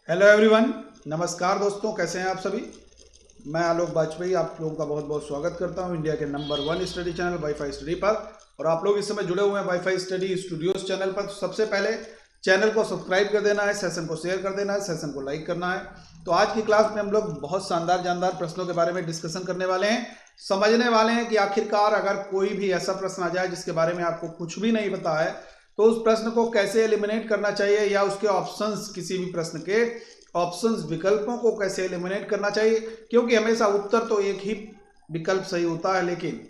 Hello everyone, नमस्कार दोस्तों, कैसे हैं आप सभी। मैं आलोक वाजपेयी आप लोगों का बहुत बहुत स्वागत करता हूं इंडिया के number 1 study channel wifi study पर। और आप लोग इस समय जुड़े हुए हैं वाईफाई स्टडी स्टूडियोज चैनल पर। तो सबसे पहले चैनल को सब्सक्राइब कर देना है, सेशन को शेयर कर देना है, सेशन को लाइक करना है। तो आज की क्लास में हम लोग बहुत शानदार जानदार प्रश्नों के बारे में डिस्कशन करने वाले हैं। समझने वाले हैं कि आखिरकार अगर कोई भी ऐसा प्रश्न आ जाए जिसके बारे में आपको कुछ भी नहीं पता है तो उस प्रश्न को कैसे एलिमिनेट करना चाहिए, या उसके ऑप्शंस, किसी भी प्रश्न के ऑप्शंस विकल्पों को कैसे एलिमिनेट करना चाहिए। क्योंकि हमेशा उत्तर तो एक ही विकल्प सही होता है, लेकिन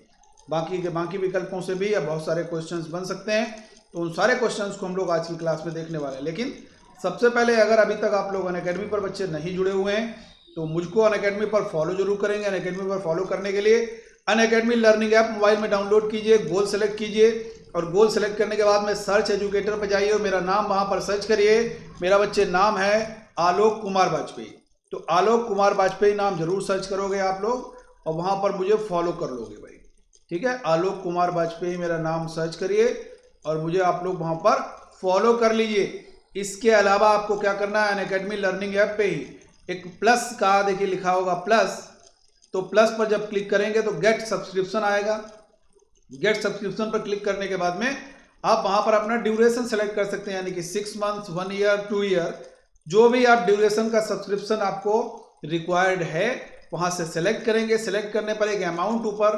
बाकी विकल्पों से भी या बहुत सारे क्वेश्चंस बन सकते हैं। तो उन सारे क्वेश्चंस को हम लोग आज की क्लास में देखने वाले हैं। लेकिन सबसे पहले, अगर अभी तक आप लोग अनअकैडमी पर बच्चे नहीं जुड़े हुए हैं तो मुझको अनअकैडमी पर फॉलो जरूर करेंगे। अनअकैडमी पर फॉलो करने के लिए अनअकैडमी लर्निंग ऐप मोबाइल में डाउनलोड कीजिए, गोल सेलेक्ट कीजिए और गोल सेलेक्ट करने के बाद में सर्च एजुकेटर पर जाइए और मेरा नाम वहां पर सर्च करिए। मेरा बच्चे नाम है आलोक कुमार वाजपेयी। तो आलोक कुमार वाजपेयी नाम जरूर सर्च करोगे आप लोग और वहां पर मुझे फॉलो कर लोगे भाई, ठीक है। आलोक कुमार वाजपेयी मेरा नाम सर्च करिए और मुझे आप लोग वहां पर फॉलो कर लीजिए। इसके अलावा आपको क्या करना है, अनअकैडमी लर्निंग ऐप पे ही एक प्लस का देखिए लिखा होगा प्लस, तो प्लस पर जब क्लिक करेंगे तो गेट सब्सक्रिप्शन आएगा। गेट सब्सक्रिप्शन पर क्लिक करने के बाद में आप वहां पर अपना ड्यूरेशन सेलेक्ट कर सकते हैं, यानी कि 6 मंथ्स, 1 ईयर, 2 ईयर, जो भी आप ड्यूरेशन का सब्सक्रिप्शन आपको रिक्वायर्ड है वहां से सेलेक्ट करेंगे। सेलेक्ट करने पर एक अमाउंट ऊपर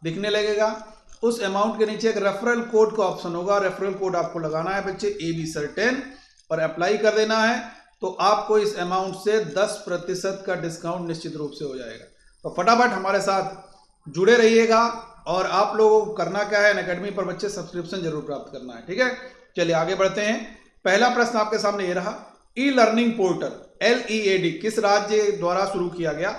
दिखने लगेगा। उस अमाउंट के नीचे एक रेफरल कोड का ऑप्शन होगा। रेफरल कोड आपको लगाना है बच्चे AB सर्टेन और अप्लाई कर देना है। तो आपको इस अमाउंट से 10% का डिस्काउंट निश्चित रूप से हो जाएगा। तो फटाफट हमारे साथ जुड़े रहिएगा। और आप लोगों को करना क्या है, अनअकैडमी पर बच्चे सब्सक्रिप्शन जरूर प्राप्त करना है, ठीक है। चलिए आगे बढ़ते हैं। पहला प्रश्न आपके सामने ये रहा, ई लर्निंग पोर्टल LEAD किस राज्य द्वारा शुरू किया गया।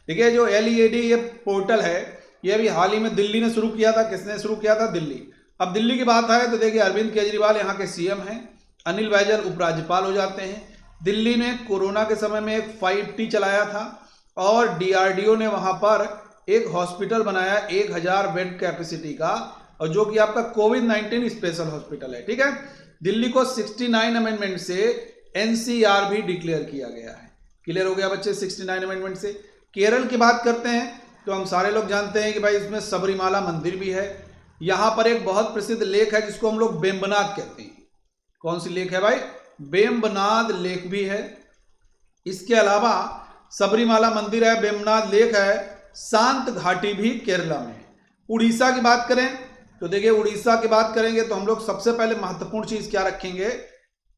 देखिए जो LEAD ये पोर्टल है ये अभी हाल ही में दिल्ली ने शुरू किया था। किसने शुरू किया था? दिल्ली। अब दिल्ली की बात है तो देखिए अरविंद केजरीवाल यहाँ के CM हैं, अनिल बैजल उपराज्यपाल हो जाते हैं। दिल्ली ने कोरोना के समय में एक 5T चलाया था और DRDO ने वहां पर एक हॉस्पिटल बनाया 1000 बेड कैपेसिटी का, और जो कि आपका कोविड-19 स्पेशल हॉस्पिटल है, ठीक है। दिल्ली को 69 अमेंडमेंट से NCR भी डिक्लेयर किया गया है। क्लियर हो गया बच्चे 69 अमेंडमेंट से। केरल की बात करते हैं तो हम सारे लोग जानते हैं कि भाई इसमें सबरीमाला मंदिर भी है। यहां पर एक बहुत प्रसिद्ध लेक है जिसको हम लोग वेम्बनाद कहते हैं। कौन सी लेक है भाई? वेम्बनाद लेक भी है। इसके अलावा सबरीमाला मंदिर है, वेम्बनाद लेक है, शांत घाटी भी केरला में है। उड़ीसा की बात करें तो देखिए उड़ीसा की बात करेंगे तो हम लोग सबसे पहले महत्वपूर्ण चीज क्या रखेंगे,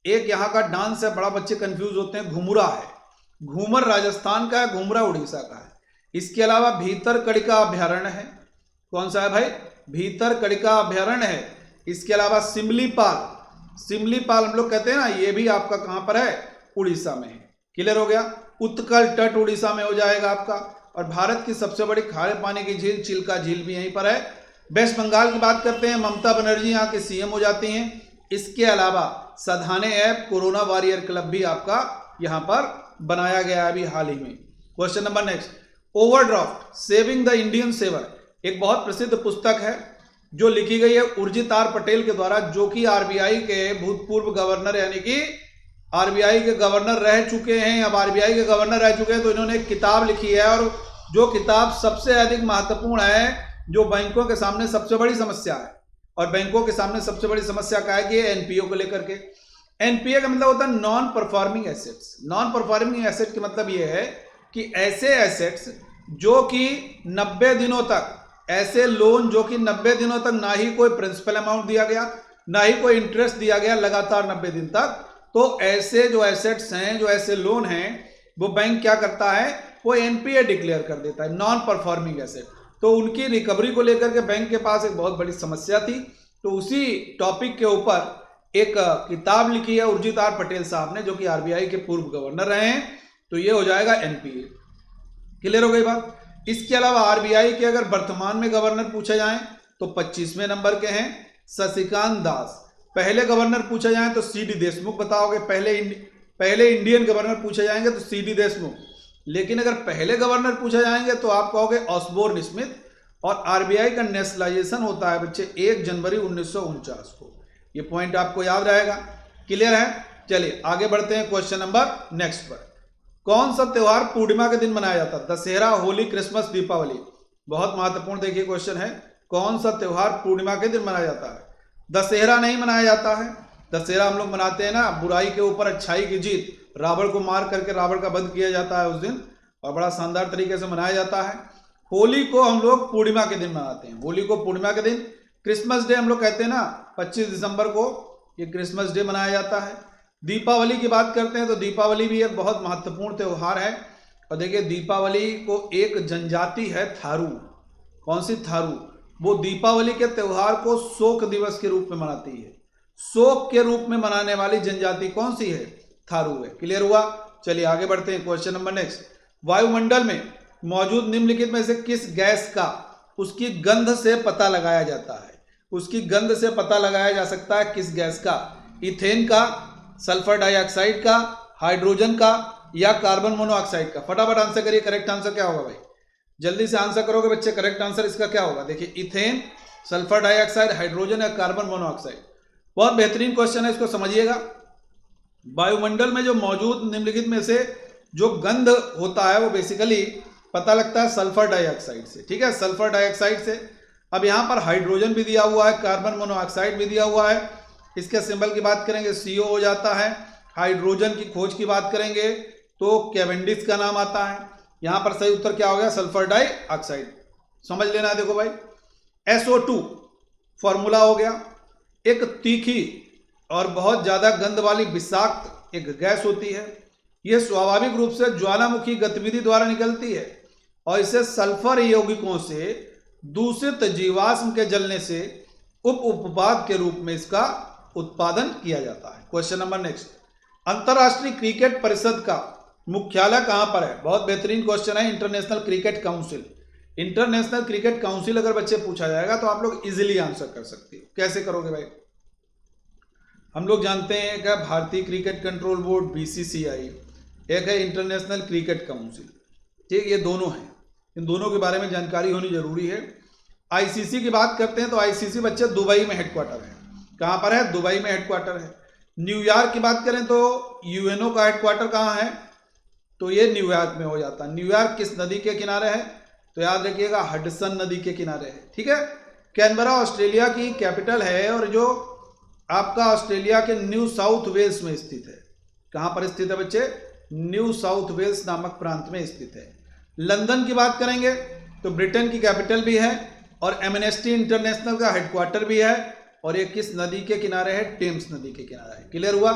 एक यहाँ का डांस है, बड़ा बच्चे कंफ्यूज होते हैं, घुमरा है। घूमर राजस्थान का है, घुमरा उड़ीसा का है। इसके अलावा भीतरकनिका अभ्यारण्य है। कौन सा है भाई? भीतरकनिका अभ्यारण्य है। इसके अलावा सिमलीपाल हम लोग कहते हैं ना, ये भी आपका कहां पर है? उड़ीसा में है। क्लियर हो गया। उत्कल तट उड़ीसा में हो जाएगा आपका। और भारत की सबसे बड़ी खारे पानी की झील चिल्का झील भी यहीं पर है। वेस्ट बंगाल की बात करते हैं, ममता बनर्जी यहाँ के CM हो जाती हैं। इसके अलावा सधाने ऐप कोरोना वॉरियर क्लब भी आपका यहां पर बनाया गया है अभी हाल ही में। Question number next, overdraft saving the Indian saver एक बहुत प्रसिद्ध पुस्तक है जो लिखी गई है उर्जित आर पटेल के द्वारा, जो कि RBI के भूतपूर्व गवर्नर, यानी कि RBI के गवर्नर रह चुके हैं। अब RBI के गवर्नर रह चुके हैं तो इन्होंने एक किताब लिखी है, और जो किताब सबसे अधिक महत्वपूर्ण है, जो बैंकों के सामने सबसे बड़ी समस्या है। और बैंकों के सामने सबसे बड़ी समस्या क्या है कि NPA को लेकर के। NPA का मतलब होता है non performing assets. Non performing asset का मतलब यह है कि ऐसे एसेट्स जो कि 90 दिनों तक, ऐसे लोन जो कि 90 दिनों तक ना ही कोई प्रिंसिपल अमाउंट दिया गया, ना ही कोई इंटरेस्ट दिया गया लगातार 90 दिन तक, तो ऐसे जो एसेट्स हैं, जो ऐसे लोन हैं, वो बैंक क्या करता है, वो NPA डिक्लेयर कर देता है, नॉन परफॉर्मिंग एसेट। तो उनकी रिकवरी को लेकर के बैंक के पास एक बहुत बड़ी समस्या थी। तो उसी टॉपिक के ऊपर एक किताब लिखी है उर्जित आर पटेल साहब ने, जो कि RBI के पूर्व गवर्नर रहे हैं। तो ये हो जाएगा NPA। क्लियर हो गई बात। इसके अलावा RBI के अगर वर्तमान में गवर्नर पूछे जाएं तो 25वें नंबर के हैं शशिकांत दास। पहले गवर्नर पूछे जाएं तो CD देशमुख बताओगे। पहले इंडियन गवर्नर पूछे जाएंगे तो CD देशमुख। लेकिन अगर पहले गवर्नर पूछे जाएंगे तो आप कहोगे ऑसबोर्न स्मिथ। और RBI का नेशनलाइजेशन होता है बच्चे 1 जनवरी 1949 को। ये पॉइंट आपको याद रहेगा। क्लियर है। चलिए आगे बढ़ते हैं क्वेश्चन नंबर नेक्स्ट पर। कौन सा त्योहार पूर्णिमा के दिन मनाया जाता है? दशहरा, होली, क्रिसमस, दीपावली। बहुत महत्वपूर्ण देखिए क्वेश्चन है, कौन सा त्योहार पूर्णिमा के दिन मनाया जाता है? दशहरा नहीं मनाया जाता है। दशहरा हम लोग मनाते हैं ना, बुराई के ऊपर अच्छाई की जीत, रावण को मार करके रावण का वध किया जाता है उस दिन, और बड़ा शानदार तरीके से मनाया जाता है। होली को हम लोग पूर्णिमा के दिन मनाते हैं, होली को पूर्णिमा के दिन। क्रिसमस डे हम लोग कहते हैं ना, 25 दिसंबर को ये क्रिसमस डे मनाया जाता है। दीपावली की बात करते हैं तो दीपावली भी एक बहुत महत्वपूर्ण त्यौहार है। और देखिए दीपावली को एक जनजाति है थारू, कौन सी? थारू। वो दीपावली के त्यौहार को शोक दिवस के रूप में मनाती है। शोक के रूप में मनाने वाली जनजाति कौन सी है? थारू है। क्लियर हुआ? चलिए आगे बढ़ते हैं। क्वेश्चन नंबर नेक्स्ट, वायुमंडल में मौजूद निम्नलिखित में से किस गैस का उसकी गंध से पता लगाया जाता है? उसकी गंध से पता लगाया जा सकता है किस गैस का? इथेन का, सल्फर डाइऑक्साइड का, हाइड्रोजन का, या कार्बन मोनोऑक्साइड का? फटाफट आंसर करिए, करेक्ट आंसर क्या होगा भाई? जल्दी से आंसर करोगे बच्चे, करेक्ट आंसर इसका क्या होगा? देखिए इथेन, सल्फर डाइऑक्साइड, हाइड्रोजन या कार्बन मोनोऑक्साइड। बहुत बेहतरीन क्वेश्चन है, इसको समझिएगा। वायुमंडल में जो मौजूद निम्नलिखित में से जो गंध होता है वो बेसिकली पता लगता है सल्फर डाइऑक्साइड से, ठीक है, सल्फर डाइऑक्साइड से। अब यहाँ पर हाइड्रोजन भी दिया हुआ है, कार्बन मोनोऑक्साइड भी दिया हुआ है। इसके सिंबल की बात करेंगे CO हो जाता है। हाइड्रोजन की खोज की बात करेंगे तो कैवेंडिश का नाम आता है। यहाँ पर सही उत्तर क्या हो गया? Sulphur dioxide. समझ लेना है। देखो भाई, SO2 फॉर्मूला हो गया। एक तीखी और बहुत ज्यादा गंध वाली विषाक्त एक गैस होती है। यह स्वाभाविक रूप से ज्वालामुखी गतिविधि द्वारा निकलती है और इसे सल्फर यौगिकों से दूषित जीवाश्म के जलने से उप उत्पाद के रूप में इसका उत्पादन किया जाता है। क्वेश्चन नंबर नेक्स्ट, अंतरराष्ट्रीय क्रिकेट परिषद का मुख्यालय कहां पर है? बहुत बेहतरीन क्वेश्चन है। International cricket council. International cricket council अगर बच्चे पूछा जाएगा तो आप लोग इजीली आंसर कर सकते हो। कैसे करोगे भाई? हम लोग जानते हैं कि भारतीय क्रिकेट कंट्रोल बोर्ड BCCI, एक है इंटरनेशनल क्रिकेट काउंसिल, ठीक, ये दोनों हैं। इन दोनों के बारे में जानकारी होनी जरूरी है। ICC की बात करते हैं तो ICC बच्चे दुबई में हेडक्वार्टर है। कहां पर है? दुबई में हेडक्वार्टर है। न्यूयॉर्क की बात करें तो UNO का हेडक्वार्टर कहां है? तो ये न्यूयॉर्क में हो जाता है। न्यूयॉर्क किस नदी के किनारे है? तो याद रखिएगा हडसन नदी के किनारे है, ठीक है। कैनबरा ऑस्ट्रेलिया की कैपिटल है और जो आपका ऑस्ट्रेलिया के न्यू साउथ वेल्स में स्थित है। कहां पर स्थित है बच्चे? न्यू साउथ वेल्स नामक प्रांत में स्थित है। लंदन की बात करेंगे तो ब्रिटेन की कैपिटल भी है और एमनेस्टी इंटरनेशनल का हेडक्वार्टर भी है। और ये किस नदी के किनारे है? टेम्स नदी के किनारे है। क्लियर हुआ?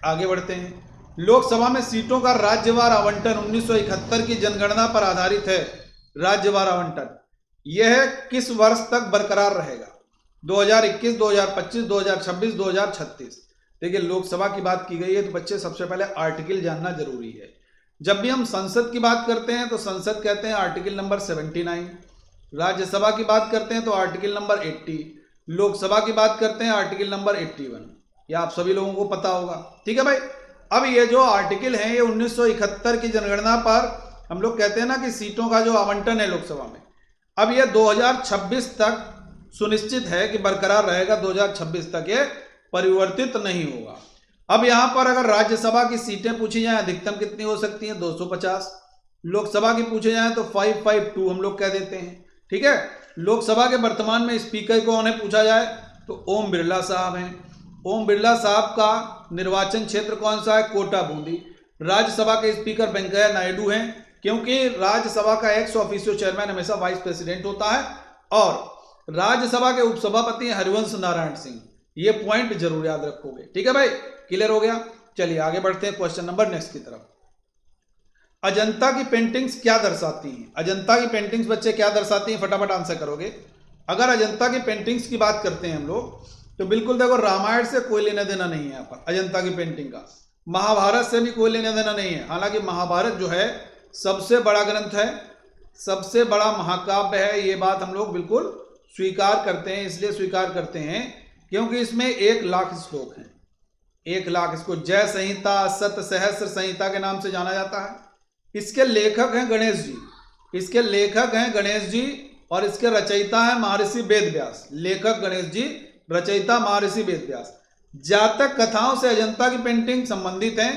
आगे बढ़ते हैं। लोकसभा में सीटों का राज्यवार आवंटन 1971 की जनगणना पर आधारित है। राज्यवार आवंटन यह किस वर्ष तक बरकरार रहेगा? 2021, 2025, 2026, 2036। देखिए लोकसभा की बात की गई है तो बच्चे सबसे पहले आर्टिकल जानना जरूरी है। जब भी हम संसद की बात करते हैं तो संसद कहते हैं आर्टिकल नंबर 79। राज्यसभा की बात करते हैं तो आर्टिकल नंबर 80। लोकसभा की बात करते हैं आर्टिकल नंबर 81। यह आप सभी लोगों को पता होगा, ठीक है भाई। अब ये जो आर्टिकल हैं ये 1971 की जनगणना पर हम लोग कहते हैं ना कि सीटों का जो आवंटन है लोकसभा में, अब ये 2026 तक सुनिश्चित है कि बरकरार रहेगा। 2026 तक ये परिवर्तित नहीं होगा। अब यहां पर अगर राज्यसभा की सीटें पूछी जाएं अधिकतम कितनी हो सकती हैं? 250। लोकसभा की पूछे जाएं तो 552 हम लोग कह देते हैं, ठीक है। लोकसभा के वर्तमान में स्पीकर को उन्हें पूछा जाए तो ओम बिरला साहब हैं। ओम बिरला साहब का निर्वाचन क्षेत्र कौन सा है? कोटा बूंदी। राज्यसभा के स्पीकर वेंकैया नायडू हैं, क्योंकि राज्यसभा का एक्स ऑफिशियो चेयरमैन हमेशा वाइस प्रेसिडेंट होता है और राज्यसभा के उपसभापति हरिवंश नारायण सिंह। ये पॉइंट जरूर याद रखोगे, ठीक है भाई। क्लियर हो गया? चलिए आगे बढ़ते हैं क्वेश्चन नंबर नेक्स्ट की तरफ। अजंता की पेंटिंग्स क्या दर्शाती हैं? अजंता की पेंटिंग्स बच्चे क्या दर्शाती हैं? फटाफट आंसर करोगे। अगर अजंता की पेंटिंग्स की बात करते हैं हम लोग तो बिल्कुल देखो रामायण से कोई लेना देना नहीं है यहाँ पर अजंता की पेंटिंग का। महाभारत से भी कोई लेना देना नहीं है। हालांकि महाभारत जो है सबसे बड़ा ग्रंथ है, सबसे बड़ा महाकाव्य है, ये बात हम लोग बिल्कुल स्वीकार करते हैं। इसलिए स्वीकार करते हैं क्योंकि इसमें 1 लाख श्लोक हैं। 1 लाख, इसको जय संहिता, सत सहस्र संहिता के नाम से जाना जाता है। इसके लेखक हैं गणेश जी, इसके लेखक हैं गणेश जी और इसके रचयिता है महर्षि वेद व्यास। लेखक गणेश जी, रचयिता महर्षि वेद व्यास। जातक कथाओं से अजंता की पेंटिंग संबंधित हैं।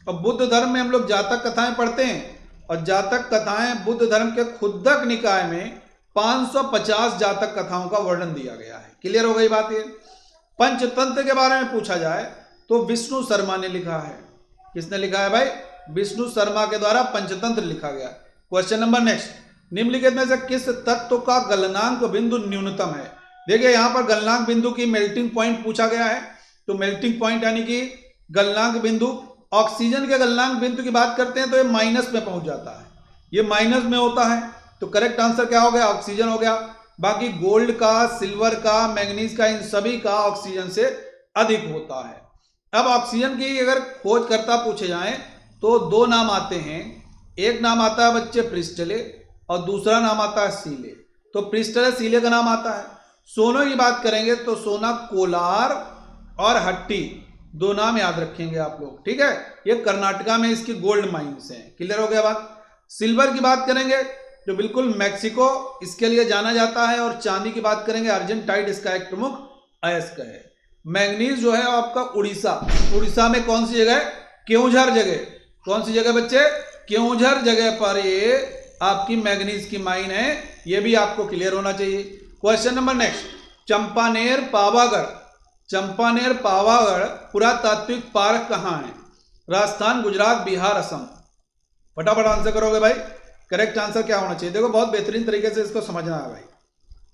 और बुद्ध धर्म में हम लोग जातक कथाएं पढ़ते हैं, और जातक कथाएं बुद्ध धर्म के खुद्दक निकाय में 550 जातक कथाओं का वर्णन दिया गया है। क्लियर हो गई बात ये। पंचतंत्र के बारे में पूछा जाए तो विष्णु शर्मा ने लिखा है। किसने लिखा है भाई? विष्णु शर्मा के द्वारा पंचतंत्र लिखा गया। क्वेश्चन नंबर नेक्स्ट, निम्नलिखित में से किस तत्व का गलनांक बिंदु न्यूनतम है? देखिए यहाँ पर गलनांक बिंदु की मेल्टिंग पॉइंट पूछा गया है, तो मेल्टिंग पॉइंट यानी कि गलनांक बिंदु। ऑक्सीजन के गलनांक बिंदु की बात करते हैं तो ये माइनस में पहुंच जाता है, ये माइनस में होता है, तो करेक्ट आंसर क्या हो गया? ऑक्सीजन हो गया। बाकी गोल्ड का, सिल्वर का, मैंगनीज का, इन सभी का ऑक्सीजन से अधिक होता है। अब ऑक्सीजन की अगर खोजकर्ता पूछे जाएं तो दो नाम आते हैं, एक नाम आता है बच्चे प्रिस्टले और दूसरा नाम आता है सीले। तो प्रिस्टले सीले का नाम आता है। सोनों की बात करेंगे तो सोना कोलार और हट्टी, दो नाम याद रखेंगे आप लोग, ठीक है। ये कर्नाटका में इसकी गोल्ड माइंस हैं। क्लियर हो गया बात। सिल्वर की बात करेंगे तो बिल्कुल मैक्सिको इसके लिए जाना जाता है, और चांदी की बात करेंगे अर्जेंटाइट इसका एक प्रमुख अयस्क है। मैंगनीज जो है आपका उड़ीसा में कौन सी जगह? केवंझर जगह। कौन सी जगह बच्चे? केवंझर जगह पर ये आपकी मैंगनीज की माइन है, ये भी आपको क्लियर होना चाहिए। Question number next, Champaner Pavagadh पुरातात्विक पार्क कहाँ है? राजस्थान, गुजरात, बिहार, असम। फटाफट आंसर करोगे भाई। करेक्ट आंसर क्या होना चाहिए? देखो बहुत बेहतरीन तरीके से इसको समझना है भाई।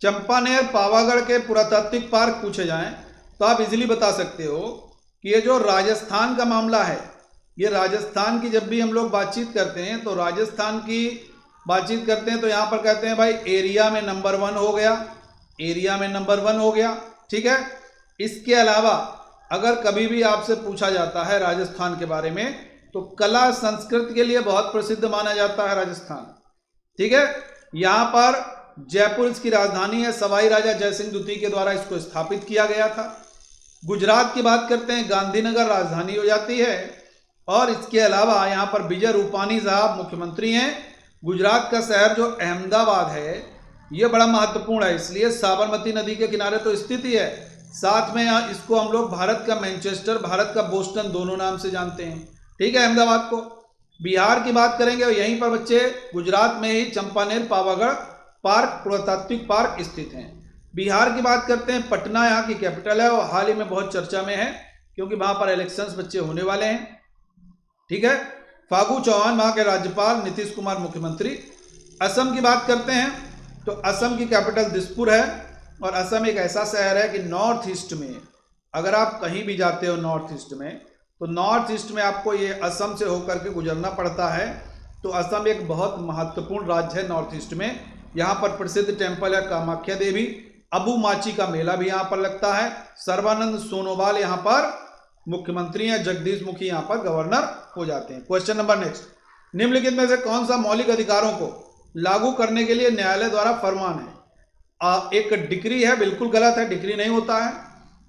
चंपानेर पावागढ़ के पुरातात्विक पार्क पूछे जाएं तो आप इजीली बता सकते हो कि ये जो राजस्थान का मामला है, ये राजस्थान की जब भी हम लोग बातचीत करते हैं तो राजस्थान की बातचीत करते हैं तो यहाँ पर कहते हैं भाई एरिया में नंबर 1 हो गया, एरिया में नंबर 1 हो गया, ठीक है। इसके अलावा अगर कभी भी आपसे पूछा जाता है राजस्थान के बारे में तो कला संस्कृति के लिए बहुत प्रसिद्ध माना जाता है राजस्थान, ठीक है। यहाँ पर जयपुर इसकी राजधानी है, सवाई राजा जयसिंह द्वितीय के द्वारा इसको स्थापित किया गया था। गुजरात की बात करते हैं, गांधीनगर राजधानी हो जाती है, और इसके अलावा यहाँ पर विजय रूपानी साहब मुख्यमंत्री हैं। गुजरात का शहर जो अहमदाबाद है ये बड़ा महत्वपूर्ण है, इसलिए साबरमती नदी के किनारे तो स्थित ही है। साथ में यहाँ इसको हम लोग भारत का मैनचेस्टर, भारत का बोस्टन दोनों नाम से जानते हैं, ठीक है, अहमदाबाद को। बिहार की बात करेंगे और यहीं पर बच्चे गुजरात में ही चंपानेर पावागढ़ पार्क, पुरातात्विक पार्क स्थित हैं। बिहार की बात करते हैं, पटना यहाँ की कैपिटल है और हाल ही में बहुत चर्चा में है क्योंकि वहाँ पर इलेक्शंस बच्चे होने वाले हैं, ठीक है। फागू चौहान वहाँ के राज्यपाल, नीतीश कुमार मुख्यमंत्री। असम की बात करते हैं तो असम की कैपिटल दिसपुर है, और असम एक ऐसा शहर है कि नॉर्थ ईस्ट में अगर आप कहीं भी जाते हो नॉर्थ ईस्ट में, तो नॉर्थ ईस्ट में आपको ये असम से होकर के गुजरना पड़ता है। तो असम एक बहुत महत्वपूर्ण राज्य है नॉर्थ ईस्ट में। यहाँ पर प्रसिद्ध टेम्पल है कामाख्या देवी, अबू माची का मेला भी यहाँ पर लगता है। सर्बानंद सोनोवाल यहाँ पर मुख्यमंत्री हैं, जगदीश मुखी यहाँ पर गवर्नर हो जाते हैं। क्वेश्चन नंबर नेक्स्ट, निम्नलिखित में से कौन सा मौलिक अधिकारों को लागू करने के लिए न्यायालय द्वारा फरमान है? एक डिक्री है, बिल्कुल गलत है, डिक्री नहीं होता है।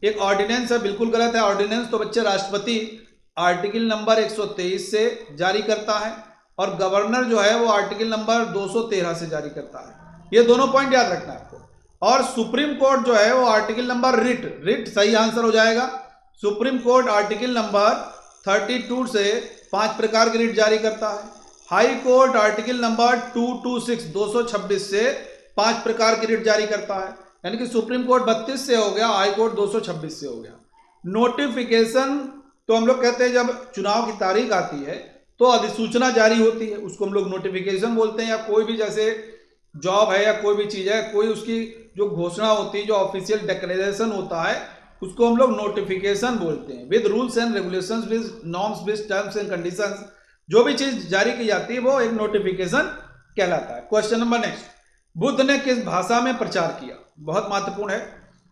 एक ऑर्डिनेंस है, बिल्कुल गलत है। ऑर्डिनेंस तो बच्चे राष्ट्रपति आर्टिकल नंबर 123 से जारी करता है, और गवर्नर जो है वो आर्टिकल नंबर 213 से जारी करता है। ये दोनों पॉइंट याद रखना है आपको। और सुप्रीम कोर्ट जो है वो आर्टिकल नंबर रिट सही आंसर हो जाएगा। सुप्रीम कोर्ट आर्टिकल नंबर 32 से 5 प्रकार की रिट जारी करता है। हाई कोर्ट आर्टिकल नंबर 226 से 5 प्रकार की रिट जारी करता है, यानी कि सुप्रीम कोर्ट 32 से हो गया, हाई कोर्ट 226 से हो गया। नोटिफिकेशन तो हम लोग कहते हैं जब चुनाव की तारीख आती है तो अधिसूचना जारी होती है, उसको हम लोग नोटिफिकेशन बोलते हैं। या कोई भी जैसे जॉब है या कोई भी चीज़ है, कोई उसकी जो घोषणा होती है, जो ऑफिशियल डिक्लेरेशन होता है, उसको हम लोग नोटिफिकेशन बोलते हैं। With rules and regulations, with norms, with terms and conditions, जो भी चीज़ जारी की जाती है वो एक नोटिफिकेशन कहलाता है। क्वेश्चन नंबर नेक्स्ट, बुद्ध ने किस भाषा में प्रचार किया? बहुत महत्वपूर्ण है,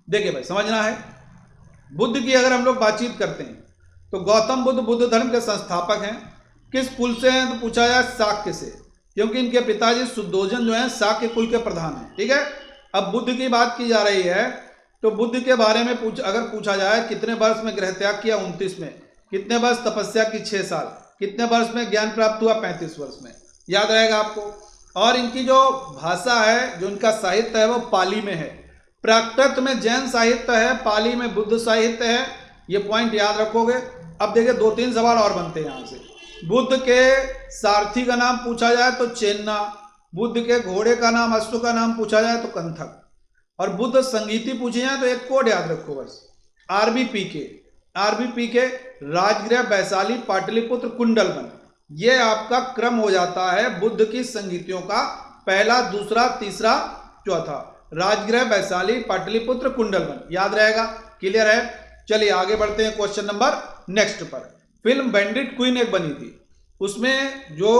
देखिए भाई समझना है। बुद्ध की अगर हम लोग बातचीत करते हैं तो गौतम बुद्ध बुद्ध धर्म के संस्थापक हैं। किस कुल से हैं तो पूछा जाए शाक्य से, क्योंकि इनके पिताजी शुद्धोधन जो हैं शाक्य कुल के प्रधान हैं, ठीक है। अब बुद्ध की बात की जा रही है तो बुद्ध के बारे में अगर पूछा जाए कितने वर्ष में गृह त्याग किया? 29 में। कितने वर्ष तपस्या की? 6 साल। कितने वर्ष में ज्ञान प्राप्त हुआ? 35 वर्ष में। याद रहेगा आपको। और इनकी जो भाषा है, जो इनका साहित्य है वो पाली में है। प्राकृत में जैन साहित्य है, पाली में बुद्ध साहित्य है, ये पॉइंट याद रखोगे। अब देखिए 2-3 सवाल और बनते हैं यहाँ से। बुद्ध के सारथी का नाम पूछा जाए तो चेन्ना, बुद्ध के घोड़े का नाम, अश्व का नाम पूछा जाए तो कंथक, और बुद्ध संगीति पूछे जाए तो एक कोड याद रखो बस, आरबीपीके, राजगृह, वैशाली, पाटलिपुत्र, कुंडलवन। ये आपका क्रम हो जाता है बुद्ध की संगीतियों का, पहला, दूसरा, तीसरा, चौथा। राजगृह, वैशाली, पाटलिपुत्र, कुंडलवन, याद रहेगा। क्लियर है। चलिए आगे बढ़ते हैं क्वेश्चन नंबर नेक्स्ट पर। फिल्म बैंडिट क्वीन एक बनी थी, उसमें जो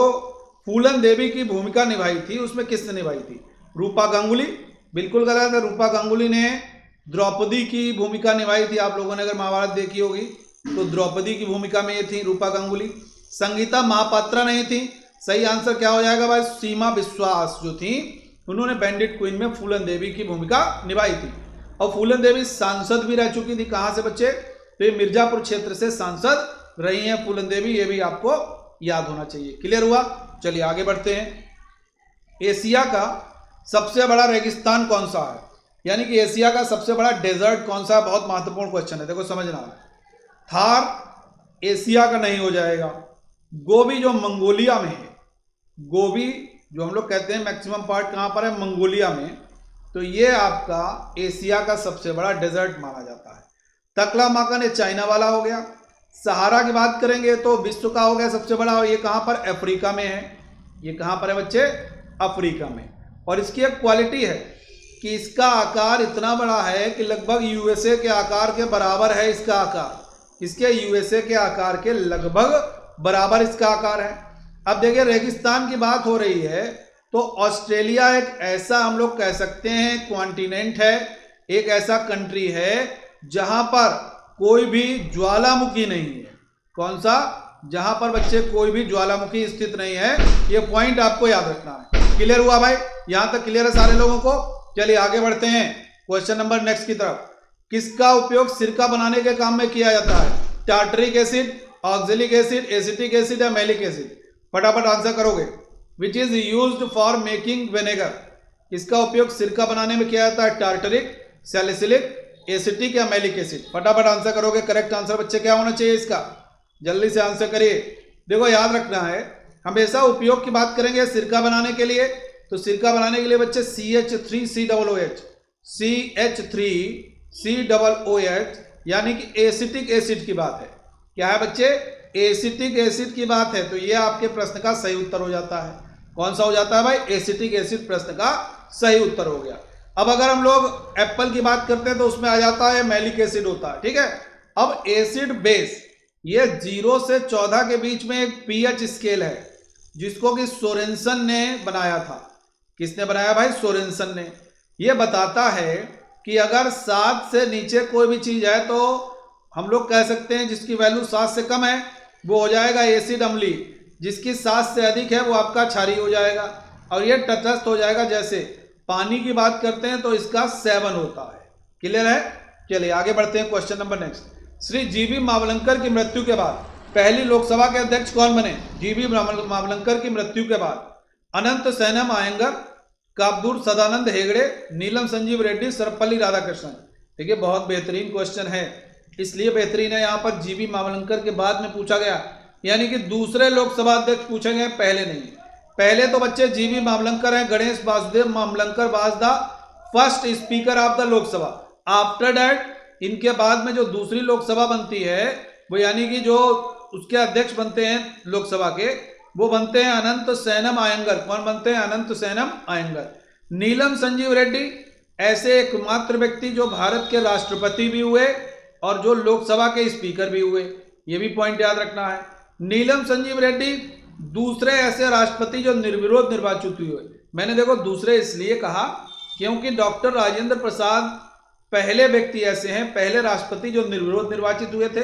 फूलन देवी की भूमिका निभाई थी उसमें किसने निभाई थी? रूपा गांगुली। बिल्कुल गलत है, रूपा गांगुली ने द्रौपदी की भूमिका निभाई थी। आप लोगों ने अगर महाभारत देखी होगी तो द्रौपदी की भूमिका में ये थी रूपा गांगुली। संगीता महापात्रा नहीं थी। सही आंसर क्या हो जाएगा भाई? सीमा विश्वास जो थी उन्होंने बैंडिट क्वीन में फूलन देवी की भूमिका निभाई थी। और फूलन देवी सांसद भी रह चुकी थी। कहां से बच्चे? तो ये मिर्जापुर क्षेत्र से सांसद रही हैं फूलन देवी, ये भी आपको याद होना चाहिए। क्लियर हुआ। चलिए आगे बढ़ते हैं। एशिया का सबसे बड़ा रेगिस्तान कौन सा है? यानी कि एशिया का सबसे बड़ा डेजर्ट कौन सा है? बहुत महत्वपूर्ण क्वेश्चन है, देखो समझना। थार एशिया का नहीं हो जाएगा। गोबी जो मंगोलिया में है, गोबी जो हम लोग कहते हैं मैक्सिमम पार्ट कहां पर है? मंगोलिया में। तो ये आपका एशिया का सबसे बड़ा डेजर्ट माना जाता है। तकलामाकन ये चाइना वाला हो गया। सहारा की बात करेंगे तो विश्व का हो गया सबसे बड़ा, और ये कहां पर? अफ्रीका में है। ये कहां पर है बच्चे? अफ्रीका में। और इसकी एक क्वालिटी है कि इसका आकार इतना बड़ा है कि लगभग यूएसए के आकार के बराबर है इसका आकार। इसके यूएसए के आकार के लगभग बराबर इसका आकार है। अब देखिए रेगिस्तान की बात हो रही है तो ऑस्ट्रेलिया एक ऐसा हम लोग कह सकते हैं कॉन्टिनेंट है, एक ऐसा कंट्री है जहां पर कोई भी ज्वालामुखी नहीं है। कौन सा? जहां पर बच्चे कोई भी ज्वालामुखी स्थित नहीं है। ये पॉइंट आपको याद रखना है। क्लियर हुआ भाई? यहां तक क्लियर है सारे लोगों को? चलिए आगे बढ़ते हैं क्वेश्चन नंबर नेक्स्ट की तरफ। किसका उपयोग सिरका बनाने के काम में किया जाता है? Tartaric acid, oxalic acid, acetic acid या मैलिक एसिड? फटाफट आंसर करोगे। Which is used for making vinegar? इसका उपयोग सिरका बनाने में किया जाता है? टार्टरिक, सैलिसिलिक, एसिटिक या मैलिक एसिड? फटाफट आंसर करोगे। करेक्ट आंसर बच्चे क्या होना चाहिए इसका? जल्दी से आंसर करिए। देखो याद रखना है, हमेशा उपयोग की बात करेंगे सिरका बनाने के लिए तो सिरका बनाने के लिए बच्चे CH3COOH, CH3COOH यानी कि एसिटिक एसिड की बात है। क्या है बच्चे? एसिटिक एसिड की बात है। तो ये आपके प्रश्न का सही उत्तर हो जाता है। कौन सा हो जाता है भाई? एसिटिक एसिड प्रश्न का सही उत्तर हो गया। अब अगर हम लोग एप्पल की बात करते हैं तो उसमें आ जाता है मैलिक एसिड होता है। ठीक है। अब एसिड बेस, ये 0 से 14 के बीच में एक pH स्केल है जिसको कि सोरेनसन ने बनाया था। किसने बनाया भाई? सोरेनसन ने। यह बताता है कि अगर 7 से नीचे कोई भी चीज है तो हम लोग कह सकते हैं जिसकी वैल्यू 7 से कम है वो हो जाएगा एसिड अम्ली, जिसकी 7 से अधिक है वो आपका क्षारीय हो जाएगा, और ये तटस्थ हो जाएगा। जैसे पानी की बात करते हैं तो इसका 7 होता है। क्लियर है। चलिए आगे बढ़ते हैं क्वेश्चन नंबर नेक्स्ट। श्री जीवी मावलंकर की मृत्यु के बाद पहली लोकसभा के अध्यक्ष कौन बने? जीवी मावलंकर की मृत्यु के बाद अनंत सैनम आयंगर, काबदूर सदानंद हेगड़े, नीलम संजीव रेड्डी, सर्वपल्ली राधाकृष्णन। देखिए बहुत बेहतरीन क्वेश्चन है, इसलिए बेहतरीन है यहाँ पर जीवी मावलंकर के बाद में पूछा गया, यानी कि दूसरे लोकसभा अध्यक्ष पूछे गए, पहले नहीं। पहले तो बच्चे जीवी मावलंकर हैं, Ganesh Vasudev Mavalankar was the first speaker of the Lok Sabha. After that इनके बाद में जो दूसरी लोकसभा बनती है वो यानी कि जो उसके अध्यक्ष बनते हैं लोकसभा के वो बनते हैं अनंत सैनम आयंगर। कौन बनते हैं? अनंत सैनम आयंगर। नीलम संजीव रेड्डी ऐसे एकमात्र व्यक्ति जो भारत के राष्ट्रपति भी हुए और जो लोकसभा के स्पीकर भी हुए, ये भी पॉइंट याद रखना है। नीलम संजीव रेड्डी दूसरे ऐसे राष्ट्रपति जो निर्विरोध निर्वाचित हुए। मैंने देखो दूसरे इसलिए कहा क्योंकि डॉक्टर राजेंद्र प्रसाद पहले व्यक्ति ऐसे हैं, पहले राष्ट्रपति जो निर्विरोध निर्वाचित हुए थे।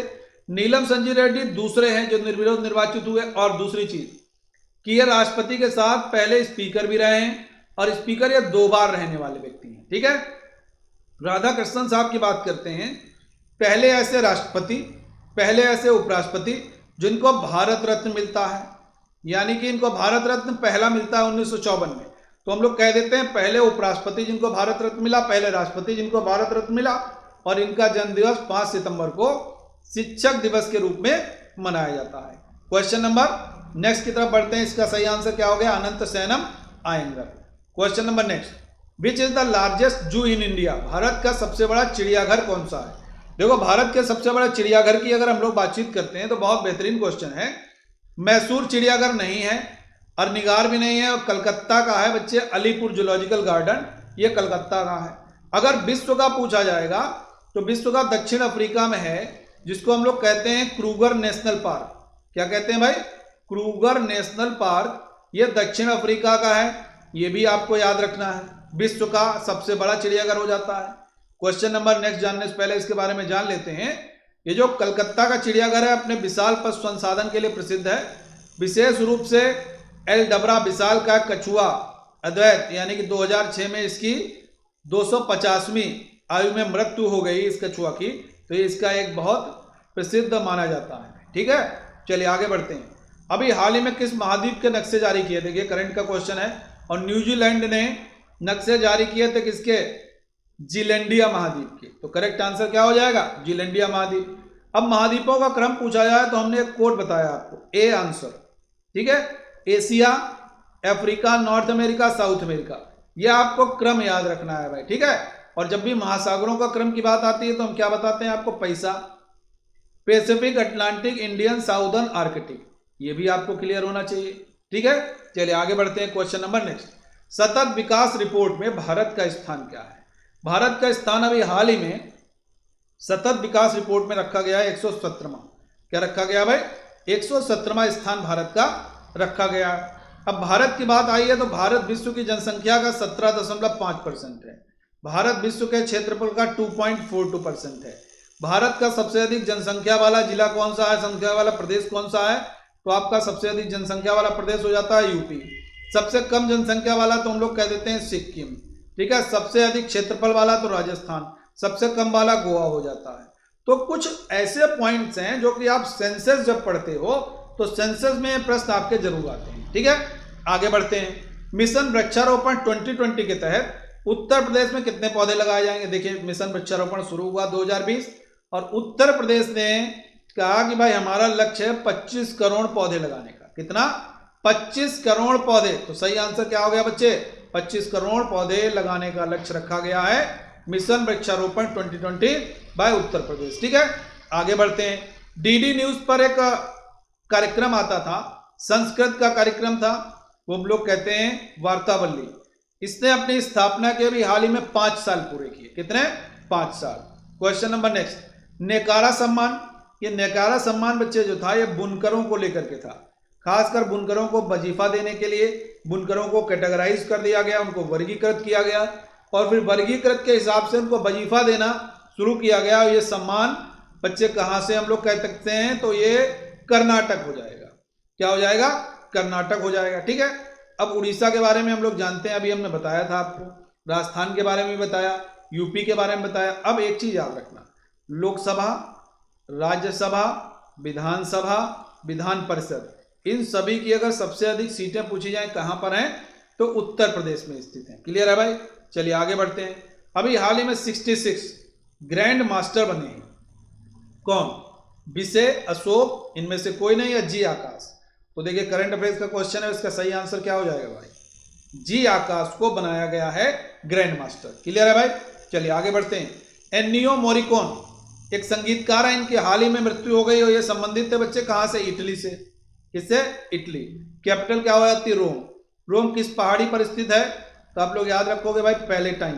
नीलम संजीव रेड्डी दूसरे हैं जो निर्विरोध निर्वाचित हुए। और दूसरी चीज कि ये राष्ट्रपति के साथ पहले स्पीकर भी रहे हैं, और स्पीकर ये 2 बार रहने वाले व्यक्ति हैं। ठीक है। राधाकृष्णन साहब की बात करते हैं, पहले ऐसे राष्ट्रपति, पहले ऐसे उपराष्ट्रपति जिनको भारत रत्न मिलता है, यानी कि इनको भारत रत्न पहला मिलता है 1954 में। तो हम लोग कह देते हैं पहले उपराष्ट्रपति जिनको भारत रत्न मिला, पहले राष्ट्रपति जिनको भारत रत्न मिला, और इनका जन्म दिवस 5 सितंबर को शिक्षक दिवस के रूप में मनाया जाता है। क्वेश्चन नंबर नेक्स्ट की तरफ बढ़ते हैं। इसका सही आंसर क्या हो गया? Ananta Sayanam Ayyangar. Question number next, which is the largest zoo in India? Bharat का सबसे बड़ा चिड़ियाघर कौन सा है? देखो, भारत के सबसे बड़ा चिड़ियाघर की अगर हम लोग बातचीत करते हैं तो बहुत बेहतरीन क्वेश्चन है। मैसूर चिड़ियाघर नहीं है, अरनिगार भी नहीं है, और कलकत्ता का है बच्चे अलीपुर जूलॉजिकल गार्डन, ये कलकत्ता का है। अगर विश्व का पूछा जाएगा तो विश्व का दक्षिण अफ्रीका में है, जिसको हम लोग कहते हैं क्रूगर नेशनल पार्क। क्या कहते हैं भाई? क्रूगर नेशनल पार्क, ये दक्षिण अफ्रीका का है। ये भी आपको याद रखना है, विश्व का सबसे बड़ा चिड़ियाघर हो जाता है। क्वेश्चन नंबर नेक्स्ट जानने से पहले इसके बारे में जान लेते हैं। ये जो कलकत्ता का चिड़ियाघर है अपने विशाल पशु संसाधन के लिए प्रसिद्ध है, विशेष रूप से एल डबरा विशाल का कछुआ अद्वैत, यानी कि 2006 में इसकी 250वीं आयु में मृत्यु हो गई इस कछुआ की, तो इसका एक बहुत प्रसिद्ध माना जाता है। ठीक है, चलिए आगे बढ़ते हैं। अभी हाल ही में किस महाद्वीप के नक्शे जारी किए? देखिए करंट का क्वेश्चन है, और न्यूजीलैंड ने नक्शे जारी किए थे किसके? जीलैंडिया महाद्वीप के। तो करेक्ट आंसर क्या हो जाएगा? जीलैंडिया महाद्वीप। अब महाद्वीपों का क्रम पूछा जाए तो हमने एक कोड बताया आपको, ए आंसर। ठीक है, Asia, Africa, north America, south America, ये आपको क्रम याद रखना है भाई। ठीक है, और जब भी महासागरों का क्रम की बात आती है तो हम क्या बताते हैं आपको? पैसा, Pacific, Atlantic, Indian, southern, Arctic, ये भी आपको क्लियर होना चाहिए। ठीक है, चलिए आगे बढ़ते हैं। क्वेश्चन नंबर नेक्स्ट, सतत विकास रिपोर्ट में भारत का स्थान क्या है? भारत का स्थान अभी हाल ही में सतत विकास रिपोर्ट में रखा गया है 117वां। क्या रखा गया भाई? 117वां स्थान भारत का रखा गया है। अब भारत की बात आई है तो भारत विश्व की जनसंख्या का 17.5% है। भारत विश्व के क्षेत्रफल का 2.42% है। भारत का सबसे अधिक जनसंख्या वाला जिला कौन सा है? संख्या वाला प्रदेश कौन सा है? तो आपका सबसे अधिक जनसंख्या वाला प्रदेश हो जाता है यूपी। सबसे कम जनसंख्या वाला तो हम लोग कह देते हैं सिक्किम। ठीक है, सबसे अधिक क्षेत्रफल वाला तो राजस्थान, सबसे कम वाला गोवा हो जाता है। तो कुछ ऐसे पॉइंट्स हैं जो कि आप सेंसस जब पढ़ते हो तो सेंसस में प्रश्न आपके जरूर आते हैं। ठीक है, आगे बढ़ते हैं। मिशन वृक्षारोपण 2020 के तहत उत्तर प्रदेश में कितने पौधे लगाए जाएंगे? देखिए, मिशन वृक्षारोपण शुरू हुआ 2020 और उत्तर प्रदेश ने कहा कि भाई हमारा लक्ष्य है 25 करोड़ पौधे लगाने का। कितना? 25 करोड़ पौधे। तो सही आंसर क्या हो गया बच्चे? 25 करोड़ पौधे लगाने का लक्ष्य रखा गया है मिशन वृक्षारोपण 2020 बाय उत्तर प्रदेश। ठीक है, आगे बढ़ते हैं। डीडी न्यूज पर एक कार्यक्रम आता था, संस्कृत का कार्यक्रम था, वो हम लोग कहते हैं वार्तावली। इसने अपनी स्थापना के भी हाल ही में 5 साल पूरे किए। कितने? 5 साल। क्वेश्चन नंबर नेक्स्ट, नेकारा सम्मान। ये नेकारा सम्मान बच्चे जो था ये बुनकरों को लेकर के था, खासकर बुनकरों को वजीफा देने के लिए बुनकरों को कैटेगराइज कर दिया गया, उनको वर्गीकृत किया गया और फिर वर्गीकृत के हिसाब से उनको वजीफा देना शुरू किया गया। ये सम्मान बच्चे कहाँ से हम लोग कह सकते हैं? तो ये कर्नाटक हो जाएगा। क्या हो जाएगा? कर्नाटक हो जाएगा। ठीक है, अब उड़ीसा के बारे में हम लोग जानते हैं, अभी हमने बताया था आपको, राजस्थान के बारे में बताया, यूपी के बारे में बताया। अब एक चीज याद रखना, लोकसभा, राज्यसभा, विधानसभा, विधान परिषद, इन सभी की अगर सबसे अधिक सीटें पूछी जाए कहां पर हैं तो उत्तर प्रदेश में स्थित हैं। क्लियर है भाई? चलिए आगे बढ़ते हैं। अभी हाल ही में 66 ग्रैंड मास्टर बने हैं। कौन? विषय, अशोक, इनमें से कोई नहीं, या जी आकाश? तो देखिए करंट अफेयर्स का क्वेश्चन है, इसका सही आंसर क्या हो जाएगा भाई? जी आकाश को बनाया गया है ग्रैंड मास्टर। क्लियर है भाई? चलिए आगे बढ़ते हैं। एन्नियो मोरिकोन एक संगीतकार है, इनकी हाल ही में मृत्यु हो गई और ये संबंधित थे बच्चे कहां से? इटली से। किससे? इटली। कैपिटल क्या हो जाती है? रोम। रोम किस पहाड़ी पर स्थित है? तो आप लोग याद रखोगे भाई पैलेटाइन।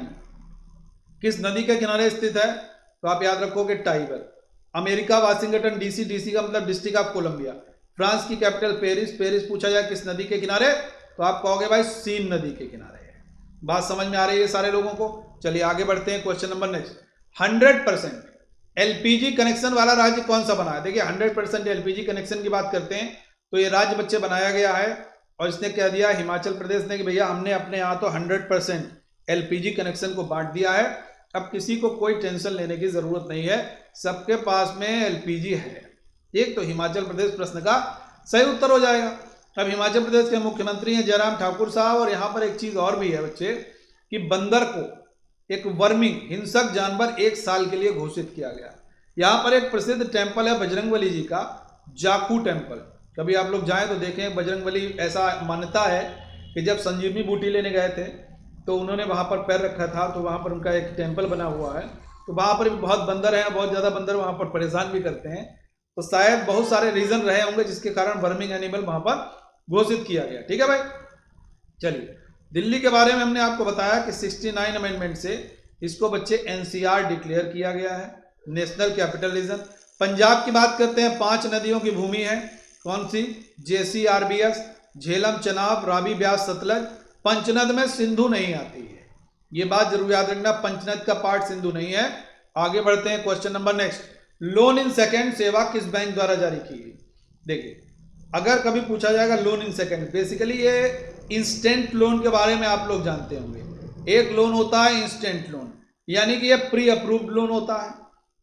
किस नदी के किनारे स्थित है? तो आप याद रखोगे Tiber. America Washington DC, DC का मतलब डिस्ट्रिक्ट ऑफ कोलंबिया। फ्रांस की कैपिटल पेरिस, पेरिस पूछा जाए किस नदी के किनारे? तो आप कहोगे भाई सीन नदी के किनारे है। बात समझ में आ रही है सारे लोगों को? चलिए आगे बढ़ते हैं। Question number next, 100% LPG connection वाला राज्य कौन सा बना है? देखिए 100% एलपीजी कनेक्शन की बात करते हैं तो ये राज्य बच्चे बनाया गया है और इसने कह दिया हिमाचल प्रदेश ने कि भैया हमने अपने यहाँ तो 100% एलपीजी कनेक्शन को बांट दिया है, अब किसी को कोई टेंशन लेने की जरूरत नहीं है, सबके पास में एलपीजी है। एक तो हिमाचल प्रदेश प्रश्न का सही उत्तर हो जाएगा। अब हिमाचल प्रदेश के मुख्यमंत्री हैं जयराम ठाकुर साहब, और यहाँ पर एक चीज और भी है बच्चे कि बंदर को एक वर्मिंग हिंसक जानवर 1 साल के लिए घोषित किया गया। यहाँ पर एक प्रसिद्ध टेम्पल है बजरंगबली जी का, जाखू टेम्पल। कभी आप लोग जाएं तो देखें, बजरंगबली ऐसा मान्यता है कि जब संजीवनी बूटी लेने गए थे तो उन्होंने वहाँ पर पैर रखा था, तो वहाँ पर उनका एक टेम्पल बना हुआ है, तो वहाँ पर भी बहुत बंदर हैं, बहुत ज़्यादा बंदर वहाँ पर परेशान भी करते हैं। तो शायद बहुत सारे रीजन रहे होंगे जिसके कारण वर्मिंग एनिमल वहाँ पर घोषित किया गया। ठीक है भाई, चलिए दिल्ली के बारे में हमने आपको बताया कि 69 अमेंडमेंट से इसको बच्चे एनसीआर डिक्लेयर किया गया है, नेशनल कैपिटल रीजन। पंजाब की बात करते हैं, 5 नदियों की भूमि है, कौन सी? JCRBS, झेलम, चनाब, रावी, ब्यास, सतलज। पंचनद में सिंधु नहीं आती है, ये बात जरूर याद रखना, पंचनद का पार्ट सिंधु नहीं है। आगे बढ़ते हैं, question number next, loan in second सेवा किस बैंक द्वारा जारी की गई? देखिए अगर कभी पूछा जाएगा लोन इन सेकंड, बेसिकली ये इंस्टेंट लोन के बारे में आप लोग जानते होंगे। एक लोन होता है इंस्टेंट लोन, यानी कि ये प्री अप्रूव्ड लोन होता है,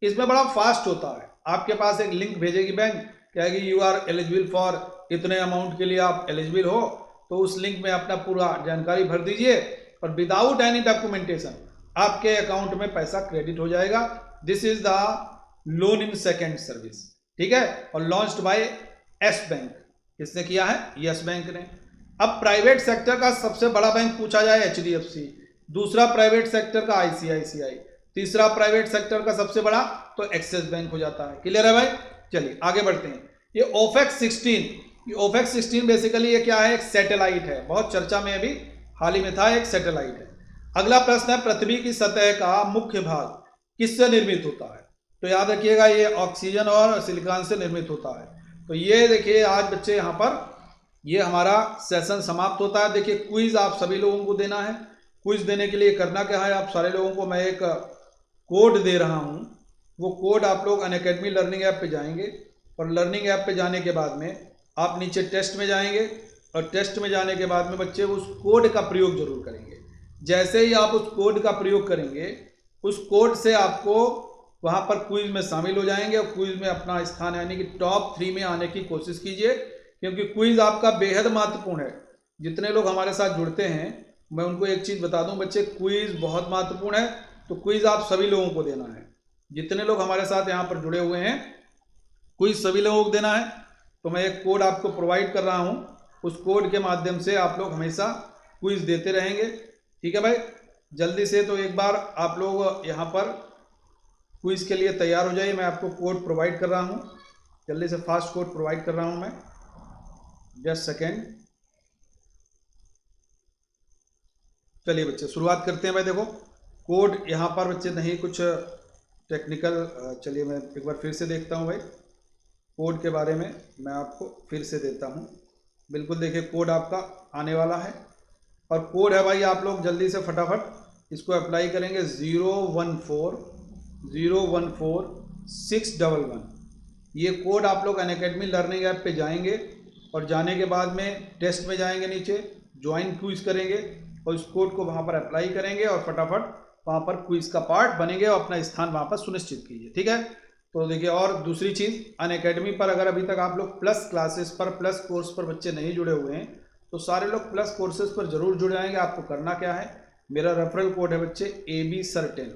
इसमें बड़ा फास्ट होता है। आपके पास एक लिंक भेजेगी बैंक, कहेगी यू आर एलिजिबल फॉर इतने अमाउंट के लिए आप एलिजिबल हो, तो उस लिंक में अपना पूरा जानकारी भर दीजिए और विदाउट एनी डॉक्यूमेंटेशन आपके अकाउंट में पैसा क्रेडिट हो जाएगा। This is the loan in second service, ठीक है, और लॉन्च्ड बाय एस बैंक। किसने किया है? यस बैंक ने। अब प्राइवेट सेक्टर का सबसे बड़ा बैंक पूछा जाए HDFC, दूसरा प्राइवेट सेक्टर का ICICI, तीसरा प्राइवेट सेक्टर का सबसे बड़ा तो एक्सिस बैंक हो जाता है। क्लियर है भाई? चलिए आगे बढ़ते हैं। ये OFAC 16 बेसिकली ये क्या है? एक सैटेलाइट है, बहुत चर्चा में अभी हाल ही में था, एक सैटेलाइट है। अगला प्रश्न है, पृथ्वी की सतह का मुख्य भाग किससे निर्मित होता है? तो याद रखिएगा ये ऑक्सीजन और सिलिकॉन से निर्मित होता है। तो ये देखिए आज बच्चे यहाँ पर ये हमारा सेशन समाप्त होता है। देखिए क्विज आप सभी लोगों को देना है। क्विज देने के लिए करना क्या है, आप सारे लोगों को मैं एक कोड दे रहा हूँ, वो कोड आप लोग अनअकैडमी लर्निंग ऐप पे जाएंगे और लर्निंग ऐप पे जाने के बाद में आप नीचे टेस्ट में जाएंगे और टेस्ट में जाने के बाद में बच्चे उस कोड का प्रयोग जरूर करेंगे। जैसे ही आप उस कोड का प्रयोग करेंगे, उस कोड से आपको वहाँ पर क्विज में शामिल हो जाएंगे और क्विज में अपना स्थान यानी कि टॉप 3 में आने की कोशिश कीजिए, क्योंकि क्विज आपका बेहद महत्वपूर्ण है। जितने लोग हमारे साथ जुड़ते हैं मैं उनको एक चीज़ बता दूं बच्चे, क्विज बहुत महत्वपूर्ण है, तो क्विज आप सभी लोगों को देना है। जितने लोग हमारे साथ यहाँ पर जुड़े हुए हैं क्विज सभी लोगों को देना है। तो मैं एक कोड आपको प्रोवाइड कर रहा हूँ, उस कोड के माध्यम से आप लोग हमेशा क्विज देते रहेंगे। ठीक है भाई, जल्दी से तो एक बार आप लोग यहाँ पर क्विज के लिए तैयार हो जाइए। मैं आपको कोड प्रोवाइड कर रहा हूँ, जल्दी से फास्ट कोड प्रोवाइड कर रहा हूँ मैं, जस्ट सेकेंड। चलिए बच्चे शुरुआत करते हैं भाई। देखो कोड यहाँ पर बच्चे नहीं कुछ टेक्निकल, चलिए मैं एक बार फिर से देखता हूँ भाई, कोड के बारे में मैं आपको फिर से देता हूँ। बिल्कुल देखिए कोड आपका आने वाला है और कोड है भाई, आप लोग जल्दी से फटाफट इसको अप्लाई करेंगे। 014014611। ये कोड आप लोग अनअकैडमी लर्निंग ऐप पे जाएंगे और जाने के बाद में टेस्ट में जाएंगे, नीचे ज्वाइन क्विज करेंगे और इस कोड को वहाँ पर अप्लाई करेंगे और फटाफट वहाँ पर क्विज का पार्ट बनेंगे और अपना स्थान वहाँ पर सुनिश्चित कीजिए। ठीक है, तो देखिए और दूसरी चीज़, अनअकैडमी पर अगर अभी तक आप लोग प्लस क्लासेस पर, प्लस कोर्स पर बच्चे नहीं जुड़े हुए हैं तो सारे लोग प्लस कोर्सेज पर जरूर जुड़ जाएंगे। आपको करना क्या है, मेरा रेफरल कोड है बच्चे ABSIR10,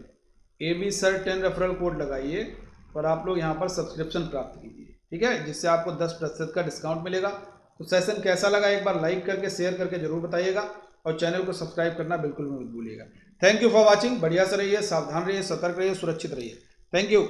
ABSIR10 रेफरल कोड लगाइए और आप लोग यहाँ पर सब्सक्रिप्शन प्राप्त कीजिए। ठीक है, जिससे आपको 10% का डिस्काउंट मिलेगा। तो सेशन कैसा लगा एक बार लाइक करके शेयर करके जरूर बताइएगा और चैनल को सब्सक्राइब करना बिल्कुल मत भूलिएगा। Thank you for watching. बढ़िया से रहिए, सावधान रहिए, सतर्क रहिए, सुरक्षित रहिए। Thank you.